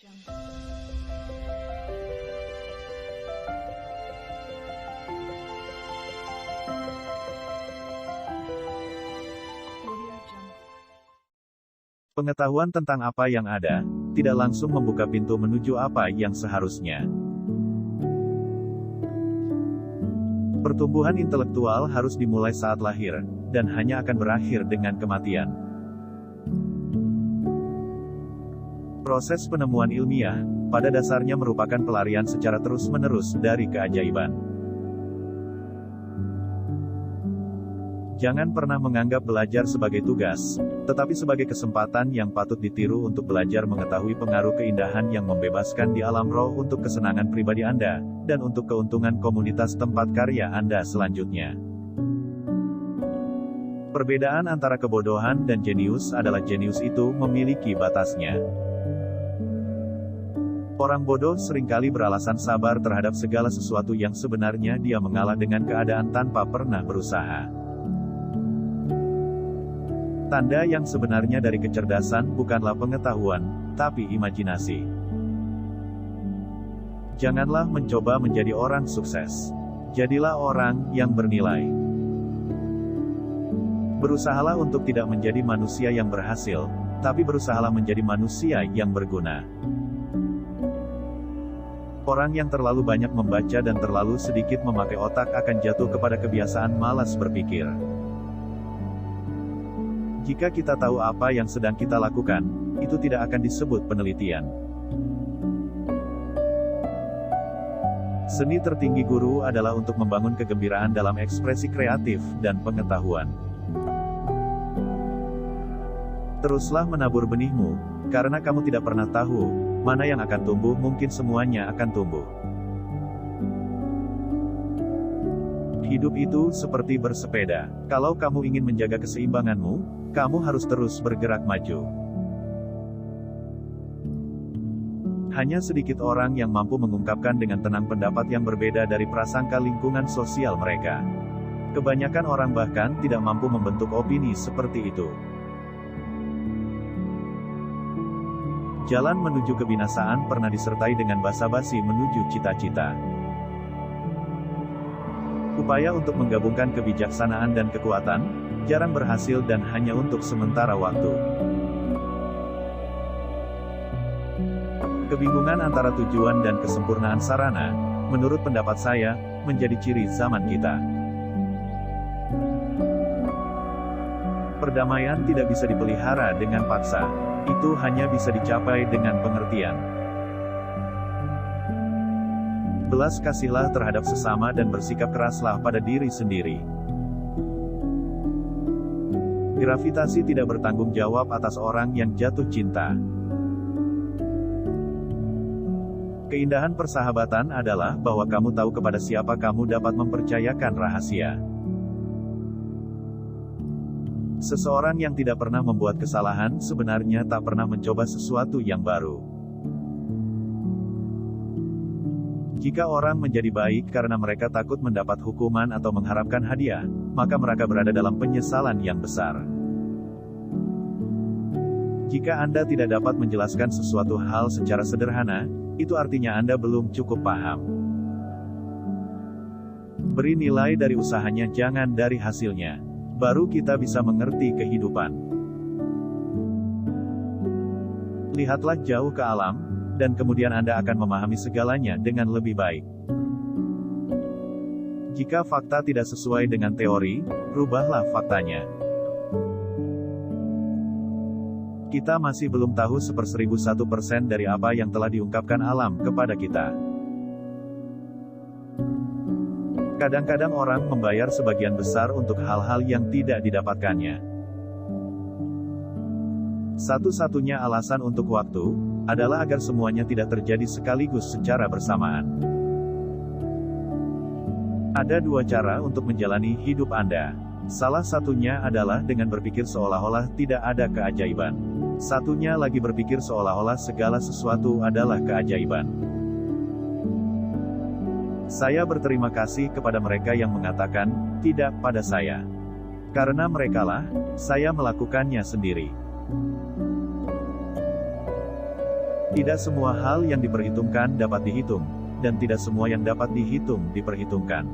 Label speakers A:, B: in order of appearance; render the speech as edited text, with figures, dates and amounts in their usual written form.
A: Pengetahuan tentang apa yang ada, tidak langsung membuka pintu menuju apa yang seharusnya. Pertumbuhan intelektual harus dimulai saat lahir, dan hanya akan berakhir dengan kematian. Proses penemuan ilmiah, pada dasarnya merupakan pelarian secara terus-menerus dari keajaiban. Jangan pernah menganggap belajar sebagai tugas, tetapi sebagai kesempatan yang patut ditiru untuk belajar mengetahui pengaruh keindahan yang membebaskan di alam roh untuk kesenangan pribadi Anda, dan untuk keuntungan komunitas tempat karya Anda selanjutnya. Perbedaan antara kebodohan dan jenius adalah jenius itu memiliki batasnya. Orang bodoh seringkali beralasan sabar terhadap segala sesuatu yang sebenarnya dia mengalah dengan keadaan tanpa pernah berusaha. Tanda yang sebenarnya dari kecerdasan bukanlah pengetahuan, tapi imajinasi. Janganlah mencoba menjadi orang sukses. Jadilah orang yang bernilai. Berusahalah untuk tidak menjadi manusia yang berhasil, tapi berusahalah menjadi manusia yang berguna. Orang yang terlalu banyak membaca dan terlalu sedikit memakai otak akan jatuh kepada kebiasaan malas berpikir. Jika kita tahu apa yang sedang kita lakukan, itu tidak akan disebut penelitian. Seni tertinggi guru adalah untuk membangun kegembiraan dalam ekspresi kreatif dan pengetahuan. Teruslah menabur benihmu, karena kamu tidak pernah tahu mana yang akan tumbuh. Mungkin semuanya akan tumbuh. Hidup itu seperti bersepeda. Kalau kamu ingin menjaga keseimbanganmu, kamu harus terus bergerak maju. Hanya sedikit orang yang mampu mengungkapkan dengan tenang pendapat yang berbeda dari prasangka lingkungan sosial mereka. Kebanyakan orang bahkan tidak mampu membentuk opini seperti itu. Jalan menuju kebinasaan pernah disertai dengan basa-basi menuju cita-cita. Upaya untuk menggabungkan kebijaksanaan dan kekuatan, jarang berhasil dan hanya untuk sementara waktu. Kebingungan antara tujuan dan kesempurnaan sarana, menurut pendapat saya, menjadi ciri zaman kita. Perdamaian tidak bisa dipelihara dengan paksa, itu hanya bisa dicapai dengan pengertian. Belas kasihlah terhadap sesama dan bersikap keraslah pada diri sendiri. Gravitasi tidak bertanggung jawab atas orang yang jatuh cinta. Keindahan persahabatan adalah bahwa kamu tahu kepada siapa kamu dapat mempercayakan rahasia. Seseorang yang tidak pernah membuat kesalahan sebenarnya tak pernah mencoba sesuatu yang baru. Jika orang menjadi baik karena mereka takut mendapat hukuman atau mengharapkan hadiah, maka mereka berada dalam penyesalan yang besar. Jika Anda tidak dapat menjelaskan sesuatu hal secara sederhana, itu artinya Anda belum cukup paham. Beri nilai dari usahanya, jangan dari hasilnya. Baru kita bisa mengerti kehidupan. Lihatlah jauh ke alam, dan kemudian Anda akan memahami segalanya dengan lebih baik. Jika fakta tidak sesuai dengan teori, rubahlah faktanya. Kita masih belum tahu 1/1001% dari apa yang telah diungkapkan alam kepada kita. Kadang-kadang orang membayar sebagian besar untuk hal-hal yang tidak didapatkannya. Satu-satunya alasan untuk waktu, adalah agar semuanya tidak terjadi sekaligus secara bersamaan. Ada dua cara untuk menjalani hidup Anda. Salah satunya adalah dengan berpikir seolah-olah tidak ada keajaiban. Satunya lagi berpikir seolah-olah segala sesuatu adalah keajaiban. Saya berterima kasih kepada mereka yang mengatakan, tidak pada saya. Karena merekalah, saya melakukannya sendiri. Tidak semua hal yang diperhitungkan dapat dihitung, dan tidak semua yang dapat dihitung diperhitungkan.